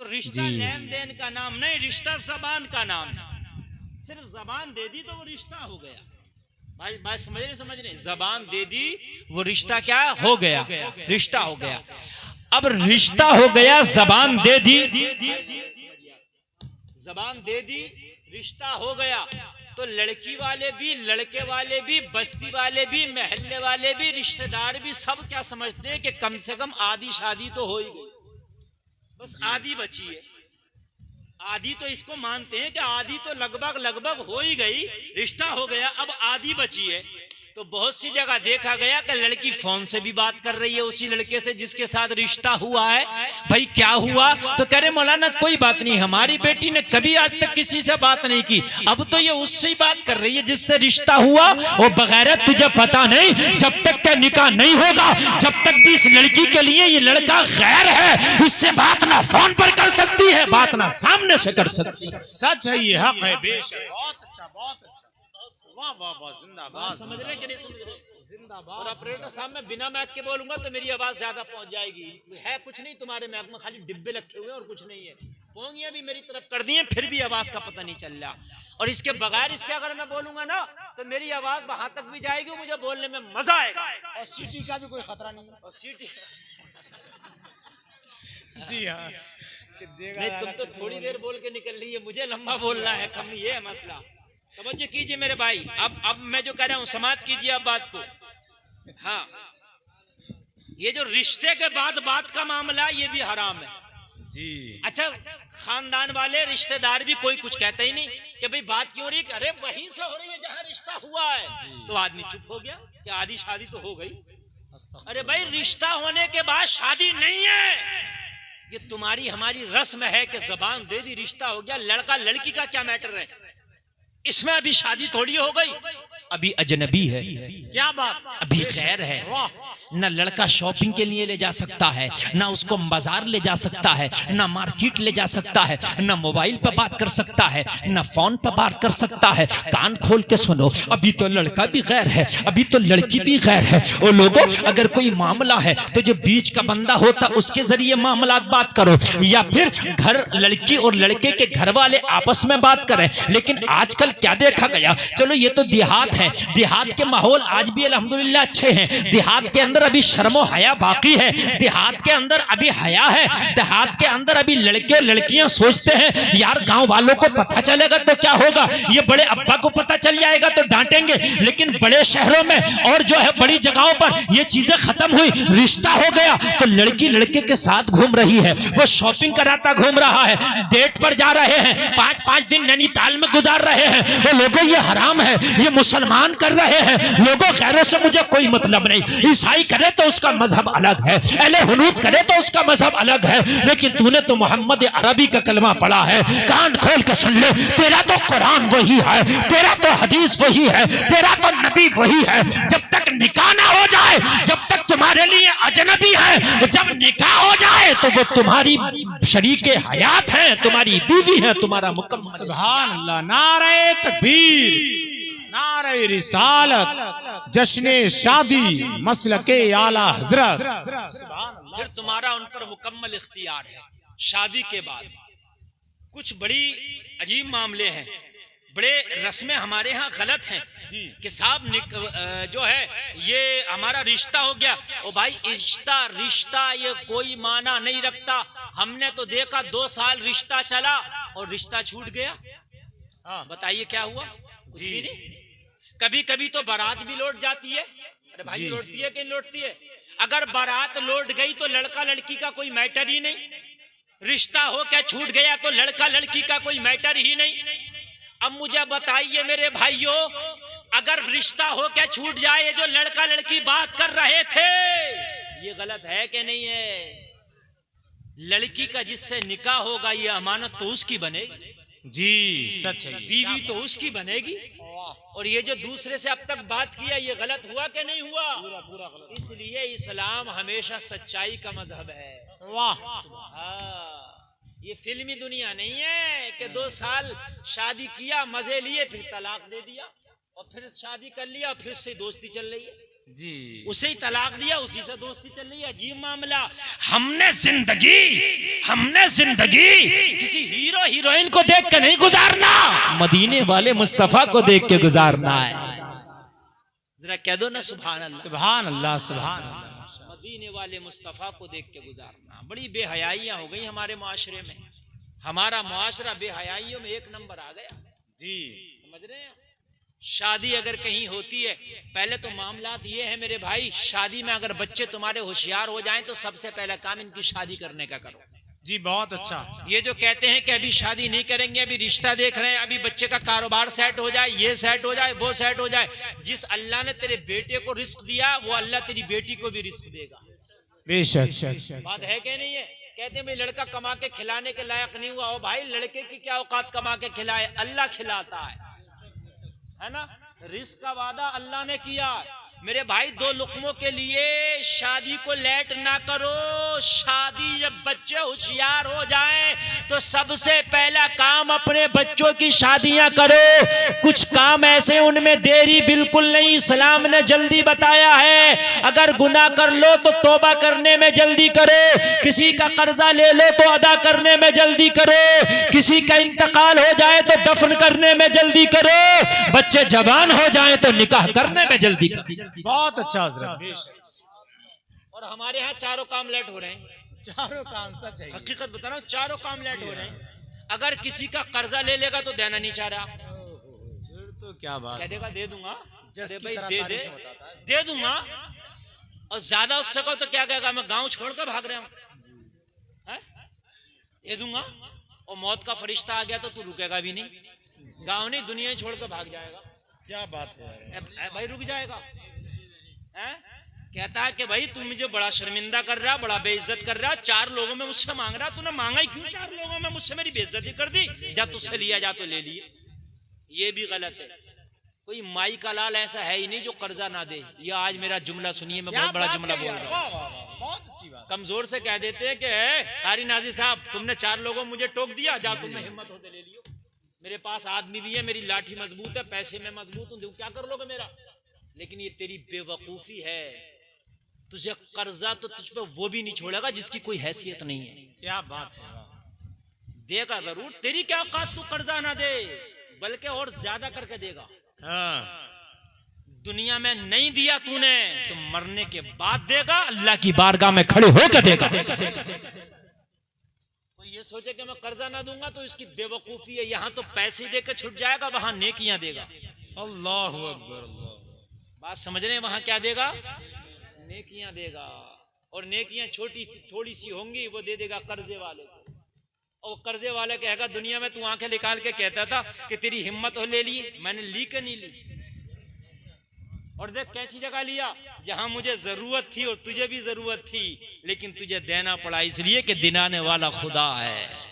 रिश्ता लेन देन का नाम नहीं, रिश्ता जबान का नाम है। सिर्फ जबान दे दी तो वो रिश्ता हो गया। भाई बात समझ रहे? जबान दे दी वो रिश्ता क्या हो गया? रिश्ता हो गया। अब रिश्ता हो गया, जबान दे दी, जबान दे दी, रिश्ता हो गया, तो लड़की वाले भी, लड़के वाले भी, बस्ती वाले भी, महल्ले वाले भी, रिश्तेदार भी सब क्या समझते हैं कि कम से कम आधी शादी तो हो ही गई, बस आधी बची है। आधी तो इसको मानते हैं कि आधी तो लगभग हो ही गई, रिश्ता हो गया, अब आधी बची है। तो बहुत सी जगह देखा गया कि लड़की फोन से भी बात कर रही है उसी लड़के से जिसके साथ रिश्ता हुआ है। भाई क्या हुआ? तो कह रहे मौलाना कोई बात नहीं, हमारी बेटी ने कभी आज तक किसी से बात नहीं की, अब तो ये उससे ही बात कर रही है जिससे रिश्ता हुआ। वो बगैर तुझे पता नहीं, जब तक का निकाह नहीं होगा, जब तक भी इस लड़की के लिए ये लड़का गैर है, इससे बात ना फोन पर कर सकती है, बात ना सामने से कर सकती है। सच है, ये हक है, बेशक। बहुत अच्छा, बहुत अच्छा। वाह वाह वाह, जिंदाबाद। समझ रहे कि नहीं समझ रहे? जिंदाबाद। और ऑपरेटर साहब मैं बिना मैक के बोलूंगा तो मेरी आवाज ज्यादा पहुंच जाएगी। है कुछ नहीं तुम्हारे मैक में, खाली डिब्बे रखे हुए और कुछ नहीं है। पोंगियां भी मेरी तरफ कर दी हैं, फिर भी आवाज का पता नहीं चल रहा। और इसके बगैर इसके अगर मैं बोलूंगा ना तो मेरी आवाज वहां तक भी जाएगी, मुझे बोलने में मजा आएगा। और सीटी का भी कोई खतरा नहीं है। और सीटी जी हाँ, नहीं, तुम तो थोड़ी देर बोल के निकल रही है, मुझे लंबा बोलना है, कम ये है मसला। समझ कीजिए मेरे भाई, अब मैं जो कह रहा हूँ समाप्त कीजिए अब बात को। हाँ, ये जो रिश्ते के बाद बात का मामला ये भी हराम है जी। अच्छा, खानदान वाले रिश्तेदार भी कोई कुछ कहते ही नहीं कि भाई बात क्यों रही, अरे वहीं से हो रही है जहाँ रिश्ता हुआ है। तो आदमी चुप हो गया कि आधी शादी तो हो गई। अरे भाई रिश्ता होने के बाद शादी नहीं है, ये तुम्हारी हमारी रस्म है कि जबान दे दी, रिश्ता हो गया। लड़का लड़की का क्या मैटर है इसमें? अभी शादी थोड़ी हो गई, अभी अजनबी है। क्या बात? अभी गैर है। न लड़का शॉपिंग के लिए ले जा सकता है, न उसको बाजार ले जा सकता है, न मार्केट ले जा सकता है, न मोबाइल पर बात कर सकता है, न फोन पर बात कर सकता है। कान खोल के सुनो, अभी तो लड़का भी गैर है, अभी तो लड़की भी गैर है। और लोगों, अगर कोई मामला है तो जो बीच का बंदा होता उसके जरिए मामला बात करो, या फिर घर लड़की और लड़के के घर वाले आपस में बात करें। लेकिन आजकल क्या देखा गया, चलो ये तो देहात है, देहात के माहौल आज भी अल्हम्दुलिल्लाह अच्छे हैं, देहात के अंदर अभी शर्मो हया बाकी है, देहात के अंदर अभी हया है, देहात के अंदर अभी लड़के और लड़कियां सोचते हैं यार गांव वालों को पता चलेगा तो क्या होगा, ये बड़े अब्बा को पता चल जाएगा तो डांटेंगे। लेकिन बड़े शहरों में और जो है बड़ी जगहों पर ये चीजें खत्म हुई, रिश्ता हो गया तो लड़की लड़के के साथ घूम रही है, वो शॉपिंग कराता घूम रहा है, डेट पर जा रहे हैं, 5-5 दिन नैनीताल में गुजार रहे हैं। वो लोगों ये हराम है, ये मुसलमान कर रहे हैं। लोगों खैरों से मुझे कोई मतलब नहीं, ईसाई करे तो उसका मजहब अलग है, अहले हुनूद करे तो उसका मजहब अलग है, लेकिन तूने तो मोहम्मद अरबी का कलमा पढ़ा है, कान खोल के सुन ले, तेरा तो कुरान वही है, तेरा तो हदीस वही है, तेरा तो नबी वही है। जब तक निकाह ना हो जाए, जब तक तुम्हारे लिए अजनबी है, जब निकाह हो जाए तो वो तुम्हारी शरीके हयात है, तुम्हारी बीवी है, तुम्हारा मुकम्मल। सुभान अल्लाह, नारे तकबीर, नारे रिसालत, जश्ने शादी, मसलके आला हजरत। सुभान अल्लाह। फिर तुम्हारा उन पर मुकम्मल इख्तियार है। शादी के बाद कुछ बड़ी अजीब मामले हैं, बड़े रस्में हमारे यहाँ गलत हैं कि साहब जो है ये हमारा रिश्ता हो गया। ओ भाई, रिश्ता ये कोई माना नहीं रखता। हमने तो देखा 2 साल रिश्ता चला और रिश्ता छूट गया। बताइए क्या हुआ? कुछ भी नहीं। कभी कभी तो बारात भी लौट जाती है। अरे भाई लौटती है कि नहीं लौटती है? अगर बारात लौट गई तो लड़का लड़की का कोई मैटर ही नहीं, रिश्ता हो क्या छूट गया तो लड़का लड़की का कोई मैटर ही नहीं। अब मुझे बताइए मेरे भाइयों, अगर रिश्ता हो क्या छूट जाए, जो लड़का लड़की बात कर रहे थे, ये गलत है कि नहीं है? लड़की का जिससे निकाह होगा ये अमानत तो उसकी बनेगी। जी सच है, बीवी तो उसकी बनेगी। और ये जो दूसरे से अब तक बात किया ये गलत हुआ कि नहीं हुआ? पूरा पूरा गलत। इसलिए इस्लाम हमेशा सच्चाई का मजहब है। वाह, ये फिल्मी दुनिया नहीं है कि 2 साल शादी किया, मजे लिए, फिर तलाक दे दिया और फिर शादी कर लिया, फिर से दोस्ती चल रही है। जी उसे ही तलाक दिया, उसी से दोस्ती चल रही है। अजीब मामला। हमने जिंदगी किसी हीरो हीरोइन को देख के नहीं गुजारना, मदीने वाले मुस्तफा को देख के गुजारना है। जरा कह दो ना सुभान अल्लाह। सुभान अल्लाह, सुभान अल्लाह। मदीने वाले मुस्तफा को देख के गुजारना। बड़ी बेहयाइयां हो गई हमारे मुआशरे में। हमारा मुआशरा बेहयाइयों में एक नंबर आ गया जी। समझ रहे हैं। शादी अगर कहीं होती है, पहले तो मामलात ये है मेरे भाई, शादी में अगर बच्चे तुम्हारे होशियार हो जाएं तो सबसे पहला काम इनकी शादी करने का करो। जी बहुत अच्छा। ये जो कहते हैं कि अभी शादी नहीं करेंगे, अभी रिश्ता देख रहे हैं, अभी बच्चे का कारोबार सेट हो जाए, ये सेट हो जाए, वो सेट हो जाए। जिस अल्लाह ने तेरे बेटे को रिस्क दिया, वो अल्लाह तेरी बेटी को भी रिस्क देगा। बेशक। बात है कि नहीं है। कहते हैं भाई लड़का कमा के खिलाने के लायक नहीं हुआ। हो भाई, लड़के की क्या औकात कमा के खिलाए, अल्लाह खिलाता है ना। रिस्क का वादा अल्लाह ने किया। मेरे भाई, दो लुकमों के लिए शादी को लेट ना करो। शादी जब बच्चे होशियार हो जाएं तो सबसे पहला काम अपने बच्चों की शादियां करो। कुछ काम ऐसे उनमें देरी बिल्कुल नहीं, इस्लाम ने जल्दी बताया है। अगर गुनाह कर लो तो तौबा करने में जल्दी करो। किसी का कर्जा ले लो तो अदा करने में जल्दी करो। किसी का इंतकाल हो जाए तो दफन करने में जल्दी करो। बच्चे जवान हो जाए तो निकाह करने में जल्दी करो। बहुत अच्छा हजरत। और हमारे यहाँ चारों काम लेट हो रहे हैं। चारों काम सच है। हकीकत बता रहा हूँ, चारों काम लेट हो रहे हैं। अगर किसी का कर्जा ले लेगा तो देना नहीं चाह रहा, फिर तो क्या बात। कह देगा दे दूंगा। जस अरे की भाई तरह दे दूंगा। और ज्यादा उससे कहो तो क्या कहेगा, मैं गांव छोड़कर भाग रहा हूँ। दे दूंगा और मौत का फरिश्ता आ गया तो तू रुकेगा भी नहीं। गांव नहीं, दुनिया ही छोड़कर भाग जाएगा। क्या बात है भाई, रुक जाएगा। कहता है कि भाई तू मुझे बड़ा शर्मिंदा कर रहा, बड़ा बेइज्जत कर रहा, चार लोगों में मुझसे मांग रहा, तूने मांगा ही क्यों चार लोगों में, मुझसे मेरी बेइज्जती कर दी। जा तुझसे लिया जा तो ले लिए। ये भी गलत है। कोई माई का लाल ऐसा है ही नहीं जो कर्जा ना दे। ये आज मेरा जुमला सुनिए, मैं बहुत बड़ा जुमला बोल रहा हूँ। बहुत अच्छी बात। कमजोर से कह देते हैं कि कारी नाजी साहब, तुमने चार लोगों मुझे टोक दिया, जा तुम्हें हिम्मत होते ले लियो। मेरे पास आदमी भी है, मेरी लाठी मजबूत है, पैसे में मजबूत हूं, क्या कर लोगे मेरा। लेकिन ये तेरी बेवकूफी है। तुझे कर्जा तो तुझ पे वो भी नहीं छोड़ेगा जिसकी कोई हैसियत नहीं है। क्या बात है। देगा जरूर, तेरी क्या औकात तू कर्जा ना दे, बल्कि और ज्यादा करके देगा। दुनिया में नहीं दिया तूने तो मरने के बाद देगा, अल्लाह की बारगाह में खड़े होकर देगा। ये सोचे कि मैं कर्जा ना दूंगा तो इसकी बेवकूफी है। यहाँ तो पैसे दे के छुट जाएगा, वहां नेकियां देगा। अल्लाहु अकबर। बात समझ रहे हैं। वहां क्या देगा, नेकियां देगा। और नेकियां छोटी सी थोड़ी सी होंगी, वो दे देगा कर्जे वाले को। और कर्जे वाला कहेगा दुनिया में तू आंखें निकाल के कहता था कि तेरी हिम्मत हो ले ली, मैंने ली कि नहीं ली। और देख कैसी जगह लिया, जहां मुझे जरूरत थी और तुझे भी जरूरत थी, लेकिन तुझे देना पड़ा इसलिए कि दिलाने वाला खुदा है।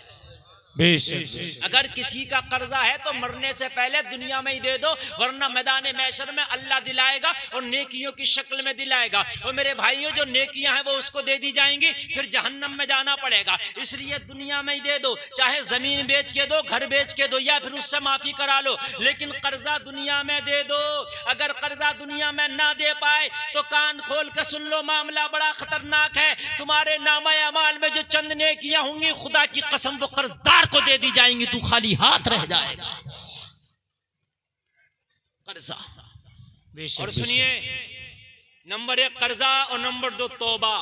बेशक। अगर किसी का कर्जा है तो मरने से पहले दुनिया में ही दे दो, वरना मैदान महशर में अल्लाह दिलाएगा और नेकियों की शक्ल में दिलाएगा। और मेरे भाइयों, जो नेकियां हैं वो उसको दे दी जाएंगी, फिर जहन्नम में जाना पड़ेगा। इसलिए दुनिया में ही दे दो, चाहे जमीन बेच के दो, घर बेच के दो, या फिर उससे माफी करा लो, लेकिन कर्जा दुनिया में दे दो। अगर कर्जा दुनिया में ना दे पाए तो कान खोल के सुन लो, मामला बड़ा खतरनाक है। तुम्हारे नामा अमाल में जो चंद नेकियां होंगी, खुदा की कसम वो कर्जदार को दे दी जाएंगी, तू खाली हाथ रह जाएगा। कर्जा। और सुनिए, नंबर 1 कर्जा और नंबर 2 तौबा।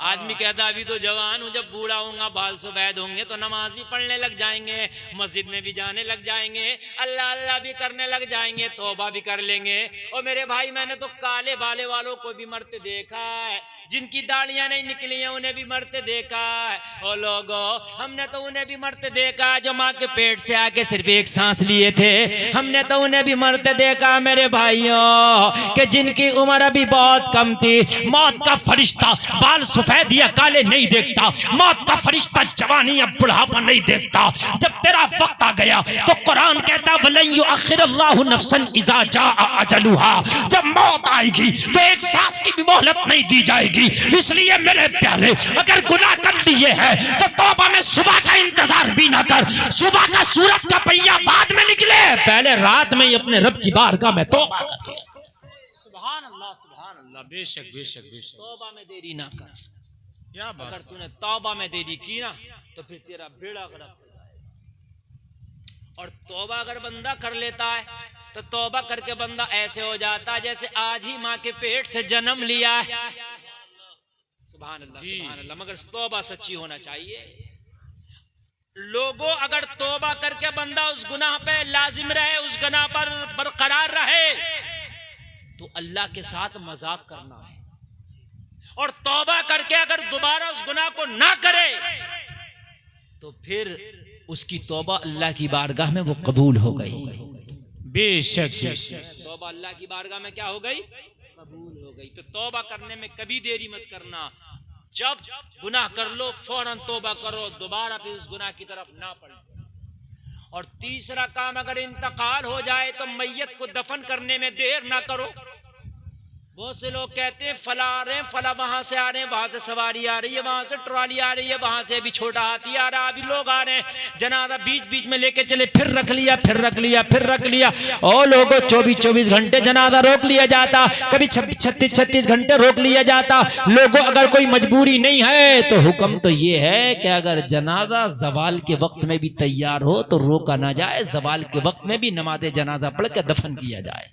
आदमी कहता अभी तो जवान हूं, जब बूढ़ा होऊंगा, बाल सफेद होंगे तो नमाज भी पढ़ने लग जाएंगे, मस्जिद में भी जाने लग जाएंगे, अल्लाह अल्लाह भी करने लग जाएंगे, तौबा भी कर लेंगे। और मेरे भाई, मैंने तो काले बाले वालों को भी मरते देखा है, जिनकी दाढ़ियां नहीं निकली हैं उन्हें भी मरते देखा है। और लोगों, हमने तो उन्हें भी मरते देखा जो माँ के पेट से आके सिर्फ एक सांस लिए थे। हमने तो उन्हें भी मरते देखा मेरे भाइयों, कि जिनकी उम्र अभी बहुत कम थी। मौत का फरिश्ता बाल सफेद या काले नहीं देखता, मौत का फरिश्ता जवानी या बुढ़ापा नहीं देखता। जब तेरा वक्त आ गया तो कुरान कहता वलन युअखिरुल्लाहु नफ्सन इज़ा जाअ अजलुहा, जब मौत आएगी तो एक सांस की भी मोहलत नहीं दी जाएगी। इसलिए मेरे प्यारे, अगर गुनाह कर लिए है तो तौबा में सुबह का इंतजार भी ना कर। सुबह का सूरज का पहिया बाद में निकले, पहले रात में ही अपने रब की बारगाह में तौबा कर। सुभान अल्लाह, सुभान अल्लाह, बेशक बेशक बेशक। तौबा में देरी ना कर। क्या बात। अगर तूने तौबा में देरी की ना तो फिर तेरा बेड़ा गर्क हो जाएगा। और तौबा अगर बंदा कर लेता है तो तौबा करके बंदा ऐसे हो जाता है जैसे आज ही माँ के पेट से जन्म लिया है। सुभान अल्लाह, सुभान अल्लाह। मगर तौबा सच्ची होना चाहिए। लोगों, अगर तौबा करके बंदा उस गुनाह पे लाजिम रहे, उस गुनाह पर बरकरार रहे, तो अल्लाह के साथ मजाक करना है। और तौबा करके अगर दोबारा उस गुनाह को ना करे तो फिर उसकी तौबा अल्लाह की बारगाह में वो कबूल हो गई। बेशक बेशक। तौबा अल्लाह की बारगाह में क्या हो गई? कबूल हो गई। तो तौबा करने में कभी देरी मत करना। जब गुनाह कर लो फौरन तौबा करो, दोबारा फिर उस गुनाह की तरफ ना पड़ो। और तीसरा काम, अगर इंतकाल हो जाए तो मैयत को दफन करने में देर ना करो। बहुत से लोग कहते हैं फला आ रहे हैं, फला वहां से आ रहे हैं, वहां से सवारी आ रही है, वहां से ट्रॉली आ रही है, वहां से भी छोटा हाथी आ रहा, अभी लोग आ रहे हैं, जनाजा बीच बीच में लेके चले, फिर रख लिया, फिर रख लिया, फिर रख लिया। और लोगों 24-24 घंटे जनाजा रोक लिया जाता, कभी 36-36 घंटे रोक लिया जाता। लोगों, अगर कोई मजबूरी नहीं है तो हुक्म तो ये है कि अगर जनाजा जवाल के वक्त में भी तैयार हो तो रोका ना जाए, जवाल के वक्त में भी नमाज जनाजा पढ़ के दफन किया जाए।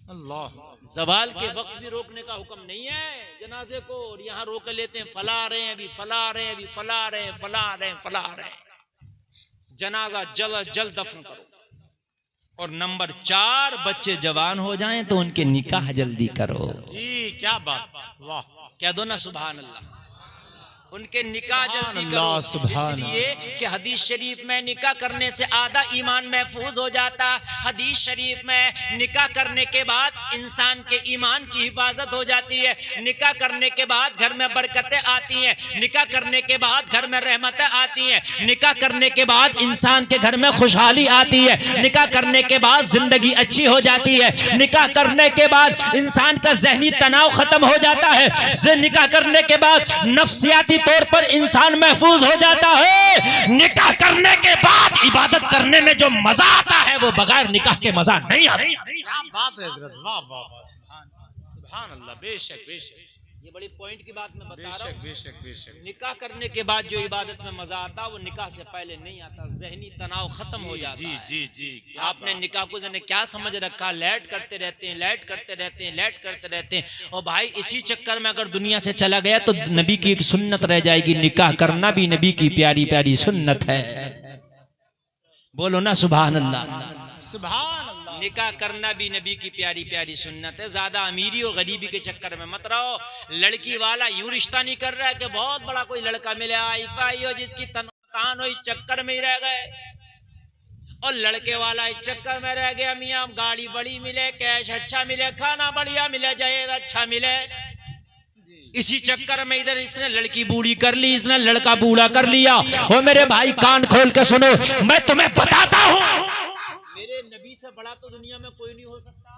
अल्लाह। जवाल के वक्त भी रोकने का हुक्म नहीं है जनाजे को। और यहाँ रोक लेते हैं, फला रहे हैं, अभी फला रहे हैं, अभी फला रहे हैं, फला रहे हैं, फला रहे हैं। जनाजा जल्द जल्द दफन करो। और नंबर 4, बच्चे जवान हो जाएं तो उनके निकाह जल्दी करो। जी क्या बात, वाह। क्या दो ना सुभान अल्लाह। उनके निकाह जल्दी अल्लाह, करो, सुभान इसलिए कि हदीस शरीफ में निकाह करने से आधा ईमान महफूज हो जाता। हदीस शरीफ में निकाह करने के बाद इंसान के ईमान की हिफाजत हो जाती है। निकाह करने के बाद घर में बरकतें आती हैं। निकाह करने के बाद घर में रहमतें आती हैं। निकाह करने के बाद इंसान के घर में खुशहाली आती है। निकाह करने के बाद जिंदगी अच्छी हो जाती है। निकाह करने के बाद इंसान का जहनी तनाव खत्म हो जाता है। निकाह करने के बाद नफ्सियाती तौर पर इंसान महफूज हो जाता है। निकाह करने के बाद इबादत करने में जो मजा आता है वो बगैर निकाह के मजा नहीं आता। क्या बात है हजरत, वाह वाह वाह, सुभान अल्लाह। बेशक बेशक, ये बड़ी पॉइंट की बात मैं बता रहा बेशक हूँ। बेशक बेशक। निकाह करने के बाद जो इबादत में मजा आता है वो निकाह से पहले नहीं आता। जहनी तनाव खत्म हो जाता जी है। जी जी। क्या आपने निकाह को जाने क्या समझ रखा, लैट करते रहते हैं, लैट करते रहते हैं, लैट करते रहते हैं। और भाई इसी चक्कर में अगर दुनिया से चला गया तो नबी की एक सुन्नत रह जाएगी। निकाह करना भी नबी की प्यारी प्यारी सुन्नत है। बोलो ना सुभान अल्लाह। सुभान अल्लाह। निकाह करना भी नबी की प्यारी प्यारी सुन्नत है। ज्यादा अमीरी और गरीबी के चक्कर में मत रहो। लड़की वाला यूं रिश्ता नहीं कर रहा है कि बहुत बड़ा कोई लड़का मिले, आई हो जिसकी तनखान हो, इस चक्कर में ही रह गए। और लड़के वाला इस चक्कर में रह गया, मियाँ गाड़ी बड़ी मिले, कैश अच्छा मिले, खाना बढ़िया मिले, जहेज अच्छा मिले। इसी चक्कर में इधर इसने लड़की बूढ़ी कर ली, इसने लड़का बूढ़ा कर लिया। और मेरे भाई कान खोल के सुनो, मैं तुम्हें बताता हूँ, मेरे नबी से बड़ा तो दुनिया में कोई नहीं हो सकता।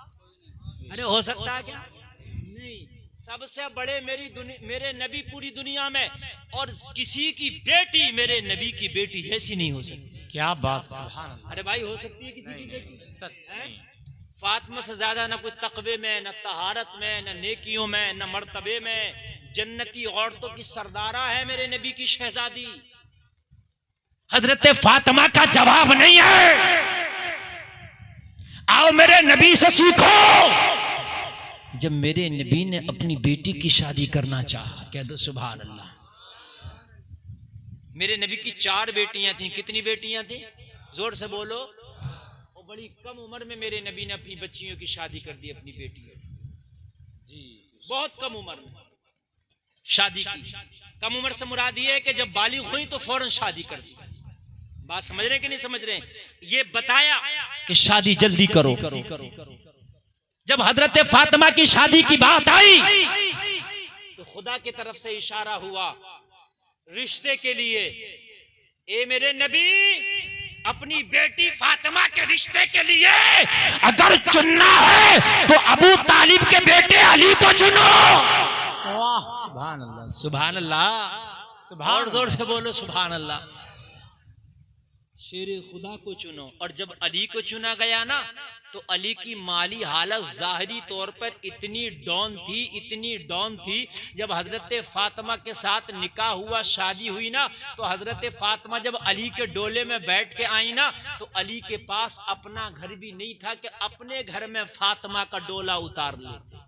अरे हो सकता है क्या? नहीं, सबसे बड़े मेरे नबी पूरी दुनिया में, और किसी की बेटी मेरे नबी की बेटी जैसी नहीं हो सकती। क्या बात, सुभान अल्लाह। अरे भाई हो सकती है किसी की बेटी? सच नहीं। फातिमा से ज्यादा न कोई तकवे में, न तहारत में, न नेकियों में, न मर्तबे में। जन्नती औरतों की सरदारा है मेरे नबी की शहजादी। हजरत फातिमा का जवाब नहीं है। आओ मेरे नबी से सीखो। जब मेरे नबी ने अपनी बेटी की शादी करना चाहा, कह दो सुभान अल्लाह। मेरे नबी की 4 बेटियां थी। कितनी बेटियां थी? जोर से बोलो। और बड़ी कम उम्र में मेरे नबी ने अपनी बच्चियों की शादी कर दी, अपनी बेटियों जी, बहुत कम उम्र में शादी की। कम उम्र से मुराद ये है कि जब बालिग हुई तो फौरन शादी कर दी। बात समझ रहे कि नहीं समझ रहे? ये बताया कि शादी जल्दी करो। जब हजरत फातिमा की शादी की बात आई तो खुदा की तरफ से इशारा हुआ रिश्ते के लिए। ए मेरे नबी, अपनी बेटी फातिमा के रिश्ते के लिए अगर चुनना है तो अबू तालिब के बेटे अली को चुनो। वाह, सुभान अल्लाह, सुभान अल्लाह। सुभान जोर से बोलो सुभान अल्लाह। शेर खुदा को चुनो। और जब अली को चुना गया ना, तो अली की माली हालत जाहिरी तौर पर इतनी डाउन थी। जब हजरत फातिमा के साथ निकाह हुआ, शादी हुई ना, तो हजरत फातिमा जब अली के डोले में बैठ के आई ना, तो अली के पास अपना घर भी नहीं था कि अपने घर में फातिमा का डोला उतार लेते।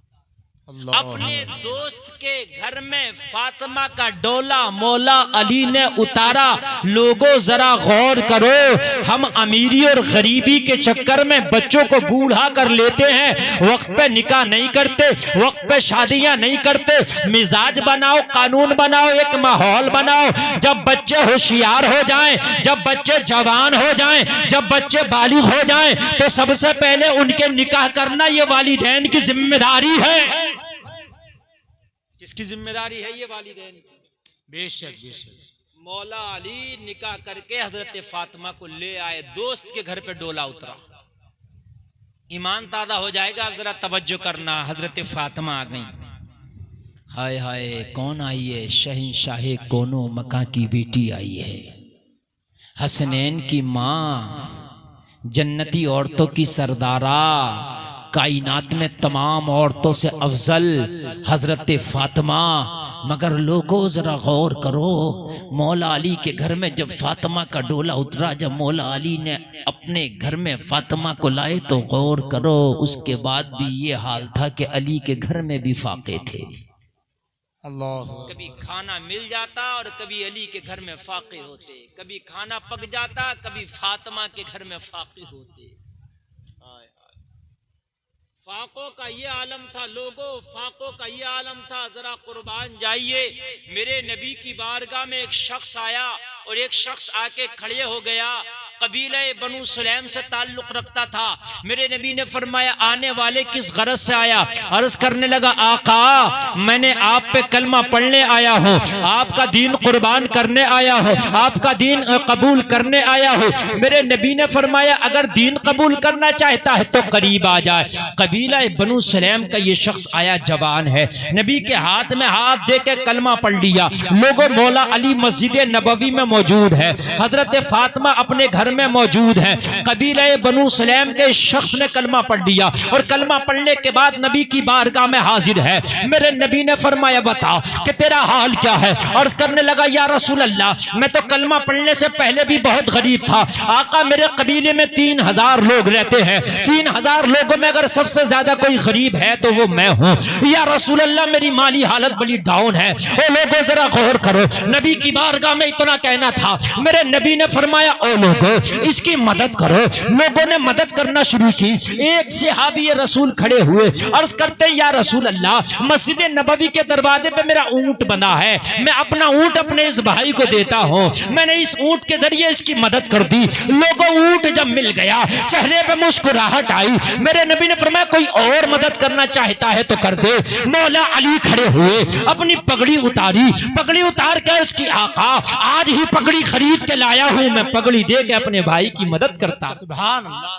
अपने दोस्त के घर में फातिमा का डोला मौला अली ने उतारा। लोगों जरा गौर करो, हम अमीरी और गरीबी के चक्कर में बच्चों को बूढ़ा कर लेते हैं, वक्त पे निकाह नहीं करते, वक्त पे शादियां नहीं करते। मिजाज बनाओ, कानून बनाओ, एक माहौल बनाओ। जब बच्चे होशियार हो जाएं, जब बच्चे जवान हो जाएं, जब बच्चे बालिग हो जाएं, तो सबसे पहले उनके निकाह करना ये वालिदैन की जिम्मेदारी है। किसकी जिम्मेदारी है ये? वालिदैन की। बेशक बेशक। मौला अली निकाह करके हजरत फातिमा को ले आए, दोस्त के घर पे डोला उतरा। ईमान ताज़ा हो जाएगा, अब जरा तवज्जो करना। हजरत फातिमा आ गई। हाय हाय, कौन आई है? शहंशाहे कोनो मका की बेटी आई है, हसनैन की माँ, जन्नती औरतों की सरदारा, कायनात में तमाम औरतों से अफजल हजरत फातिमा। मगर लोगों जरा गौर करो, मौला अली के घर में जब फातिमा का डोला उतरा, जब मौला अली ने अपने घर में फातिमा को लाए, तो गौर करो उसके बाद भी ये हाल था कि अली के घर में भी फाके थे। अल्लाह। कभी खाना मिल जाता और कभी अली के घर में फाके होते, कभी खाना पक जाता, कभी फातिमा के घर में फाके होते। फाकों का ये आलम था लोगों, फाकों का ये आलम था। जरा कुर्बान जाइए, मेरे नबी की बारगाह में एक शख्स आया और एक शख्स आके खड़े हो गया, कबीले बनु सुलैम से ताल्लुक रखता था। मेरे नबी ने फरमाया, आने वाले किस गरज से आया? अर्ज करने लगा, आका मैंने आप पे कलमा पढ़ने आया हूँ, आपका दीन कुर्बान करने आया हूँ, आपका दीन कबूल करने आया हूँ। मेरे नबी ने फरमाया, अगर दीन कबूल करना चाहता है तो करीब आ जाए। कबीला बनु सुलैम का ये शख्स आया, जवान है, नबी के हाथ में हाथ दे के कलमा पढ़ लिया। लोगों, मौला अली मस्जिद नबवी में मौजूद है, हजरत फातिमा अपने घर में मौजूद है। कबीला बनु सुलैम के शख्स ने कलमा पढ़ दिया और कलमा पढ़ने के बाद नबी की बारगाह में हाजिर है। मेरे नबी ने फरमाया, बता कि तेरा हाल क्या है? अर्ज करने लगा, या रसूल अल्लाह, मैं तो कलमा पढ़ने से पहले भी बहुत गरीब था। आका, मेरे कबीले में 3000 लोग रहते हैं, 3000 लोगों में अगर सबसे ज्यादा कोई गरीब है तो वो मैं हूँ। या रसूल अल्लाह, मेरी माली हालत बड़ी डाउन है। ओ लोगों जरा गौर करो, नबी की बारगाह में इतना कहना था। मेरे नबी ने फरमाया, ओ लोगों इसकी मदद करो। लोगों ने मदद करना शुरू की। एक सहाबी रसूल खड़े हुए, अर्ज करते हैं, या रसूल अल्लाह, मस्जिद नबवी के दरवाजे पे मेरा ऊंट बना है, मैं अपना ऊंट अपने इस भाई को देता हूँ। मैंने इस ऊंट के जरिए इसकी मदद कर दी। लोगों, ऊंट जब मिल गया, चेहरे पे मुस्कुराहट आई। मेरे नबी ने फरमाया, कोई और मदद करना चाहता है तो कर दे। मौला अली खड़े हुए, अपनी पगड़ी उतारी, पगड़ी उतार कर उसकी, आका आज ही पगड़ी खरीद के लाया हूँ, मैं पगड़ी दे के अपने भाई की मदद करता। सुभान अल्लाह,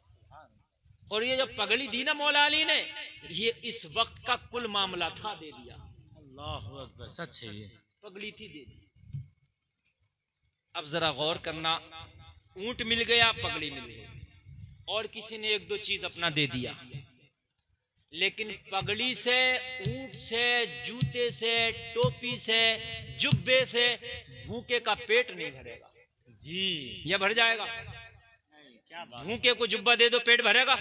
सुभान अल्लाह। और ये जब पगड़ी दी ना मौला अली ने, ये इस वक्त का कुल मामला था, दे दिया। अल्लाहु अकबर, सच है ये। पगड़ी थी, दे दी। अब जरा गौर करना, ऊंट मिल गया, पगड़ी मिल गई, और किसी ने एक दो चीज अपना दे दिया, लेकिन पगड़ी से, ऊंट से, जूते से, टोपी से, जुब्बे से भूखे का पेट नहीं भरेगा जी। या भर जाएगा? क्या बात। भूखे को जुब्बा दे दो पेट भरेगा,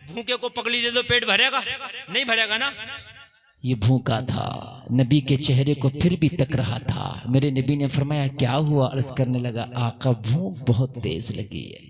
भूखे को पगड़ी दे दो पेट भरेगा? नहीं भरेगा ना। ये भूखा था, नबी के चेहरे को फिर भी तक रहा था। मेरे नबी ने फरमाया, क्या हुआ? अर्ज करने लगा, आका भूख बहुत तेज लगी है,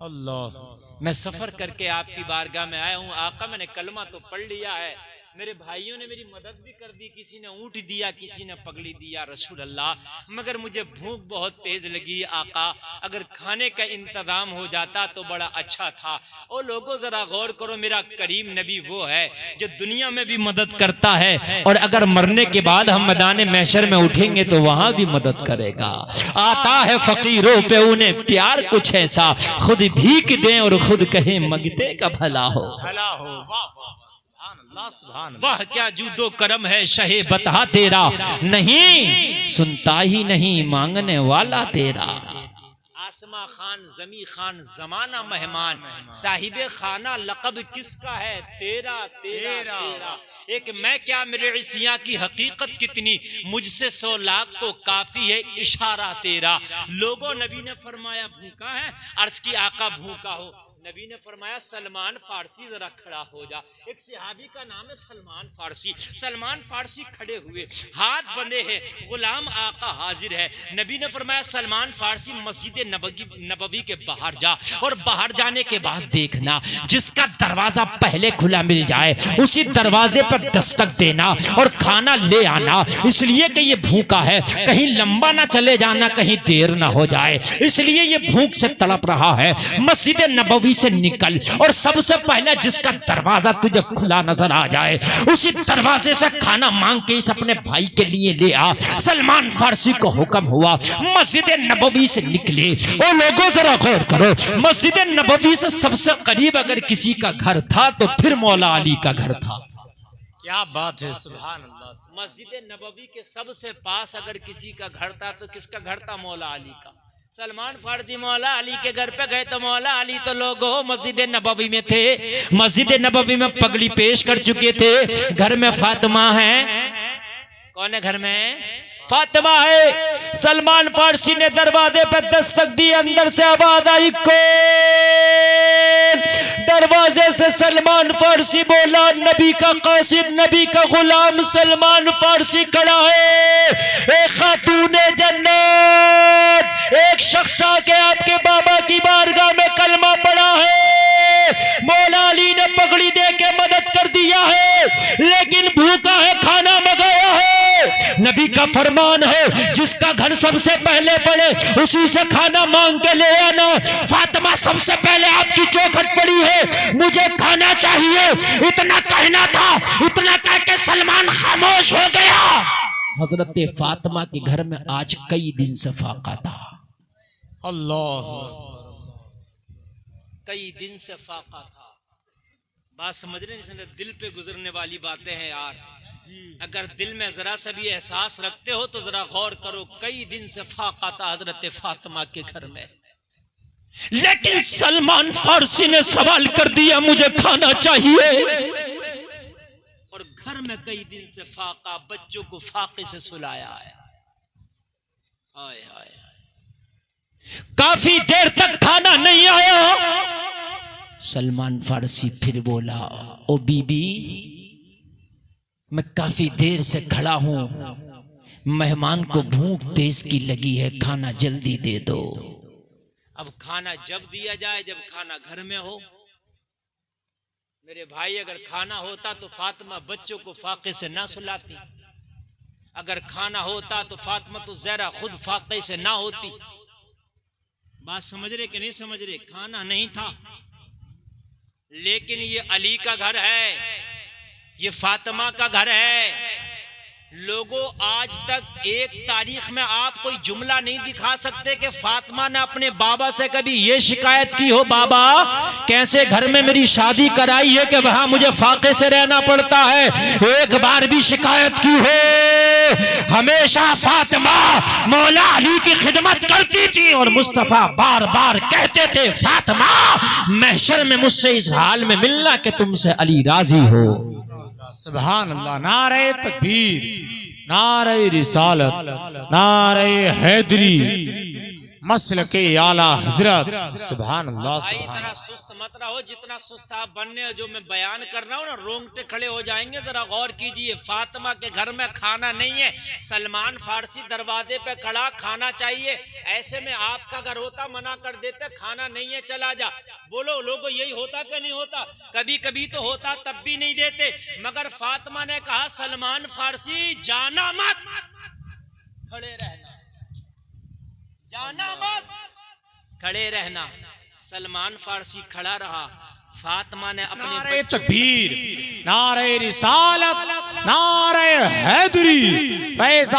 अल्लाह, मैं सफर करके आपकी बारगाह में आया हूँ। आका, मैंने कलमा तो पढ़ लिया है, मेरे भाइयों ने मेरी मदद भी कर दी, किसी ने ऊँट दिया, किसी ने पगड़ी दिया रसूल अल्लाह, मगर मुझे भूख बहुत तेज लगी। आका, अगर खाने का इंतजाम हो जाता तो बड़ा अच्छा था। ओ लोगों जरा गौर करो, मेरा करीम नबी वो है जो दुनिया में भी मदद करता है, और अगर मरने के बाद हम मैदान महशर में उठेंगे तो वहां भी मदद करेगा। आता है फकीरों पे उन्हें प्यार कुछ ऐसा, खुद भीख दें और खुद कहे मंगते का भला हो। भला हो। वाह वाह, सुभान अल्लाह, सुभान अल्लाह। वाह क्या जूदो करम है शहे बता तेरा, नहीं सुनता ही नहीं मांगने वाला तेरा। आज आसमा खान, जमी खान, जमाना मेहमान, साहिबे खाना लक़ब किसका है? तेरा तेरा तेरा। एक मैं क्या मेरे इसिया की हकीकत कितनी, मुझसे 100 लाख तो काफी है इशारा तेरा। लोगों, नबी ने फरमाया भूखा है, अर्ज की आका भूखा हो। नबी ने फरमाया सलमान फारसी जरा खड़ा हो जा। एक सहाबी का नाम है सलमान फारसी। सलमान फारसी खड़े हुए, हाथ बंधे हैं, गुलाम आका हाजिर है। नबी ने फरमाया सलमान फारसी मस्जिद नबवी के बाहर जा, और बाहर जाने के बाद देखना जिसका दरवाजा पहले खुला मिल जाए उसी दरवाजे पर दस्तक देना और खाना ले आना, इसलिए कि ये भूखा है, कहीं लंबा ना चले जाना, कहीं देर ना हो जाए, इसलिए ये भूख से तड़प रहा है। मस्जिद नबवी से निकल और सबसे पहले जिसका दरवाजा तुझे खुला नजर आ जाए उसी दरवाजे से खाना मांग के इस अपने भाई के लिए ले आ। सलमान फारसी को हुक्म हुआ, मस्जिद नबवी से निकले। और लोगों जरा गौर करो, मस्जिद नबवी से सबसे करीब अगर किसी का घर था तो फिर मौला अली का घर था। क्या बात है, सुभान अल्लाह। मस्जिद नबवी के सबसे पास अगर किसी का घर था तो किसका घर था? मौला अली का। सलमान फारसी मौला अली के घर पे गए तो मौला अली तो लोगों मस्जिद नबवी में थे, मस्जिद नबवी में पगड़ी पेश कर चुके थे। घर में फातिमा है। कौन है घर में? फातिमा है। सलमान फारसी ने दरवाजे पे दस्तक दी, अंदर से आवाज आई कौन? दरवाजे से सलमान फारसी बोला, नबी का कासिद, नबी का गुलाम सलमान फारसी खड़ा है। एक खातून जन्नत, एक शख्स आके आपके बाबा की बारगाह में कलमा पड़ा है, मौला अली ने पगड़ी दे के मदद कर दिया है, लेकिन भूखा है, खाना मंगाया है। नबी का फरमान है जिसका घर सबसे पहले बने उसी से खाना मांग के ले आना। फातिमा सबसे पहले आपकी चौखट पड़ी है, मुझे खाना चाहिए। इतना कहना था, इतना कह के सलमान खामोश हो गया। हजरत फातिमा के घर में आज कई दिन से फाका था। अल्लाह, कई दिन से फाका था। बात समझ रहे हैं? दिल पे गुजरने वाली बातें हैं यार। अगर दिल में जरा सा भी एहसास रखते हो तो जरा गौर करो, कई दिन से फाका था हजरत फातिमा के घर में, लेकिन सलमान फारसी ने सवाल कर दिया मुझे खाना चाहिए। और घर में कई दिन से फाका, बच्चों को फाके से सुलाया है। हाय हाय, काफी देर तक खाना नहीं आया। सलमान फारसी फिर बोला, ओ बीबी, मैं काफी देर से खड़ा हूं, मेहमान को भूख तेज की लगी है, खाना जल्दी दे दो। अब खाना जब दिया जाए जब खाना घर में हो। मेरे भाई, अगर खाना होता तो फातिमा बच्चों को फाके से ना सुलाती, अगर खाना होता तो फातिमा तो ज़हरा खुद फाके से ना होती। बात समझ रहे कि नहीं समझ रहे? खाना नहीं था, लेकिन ये अली का घर है, ये फातिमा का घर है। लोगों, आज तक एक तारीख में आप कोई जुमला नहीं दिखा सकते कि फातिमा ने अपने बाबा से कभी ये शिकायत की हो, बाबा कैसे घर में मेरी शादी कराई है कि वहां मुझे फाके से रहना पड़ता है, एक बार भी शिकायत की हो? हमेशा फातिमा मौला अली की खिदमत करती थी और मुस्तफा बार बार कहते थे, फातिमा महशर में मुझसे इस हाल में मिलना कि तुमसे अली राजी हो। सुभान अल्लाह। नारे तकबीर, नारे रिसालत, नारे हैदरी, मसलके आला हजरत। सुभान अल्लाह। इतना सुस्त मत रहो जितना सुस्त आप बनने, जो मैं बयान कर रहा हूँ ना रोंगटे खड़े हो जाएंगे। जरा गौर कीजिए, फातिमा के घर में खाना नहीं है, सलमान फारसी दरवाजे पे खड़ा, खाना चाहिए। ऐसे में आपका घर होता मना कर देते, खाना नहीं है चला जा। बोलो लोगों, यही होता कि नहीं होता? कभी कभी तो होता, तब भी नहीं देते। मगर फातिमा ने कहा, सलमान फारसी जाना मत, खड़े रहना, जाना मत, खड़े रहना। सलमान फारसी खड़ा रहा। फातिमा ने अपने नारे तकबीर, नारे रिसालत, नारे हैदरी, फैज़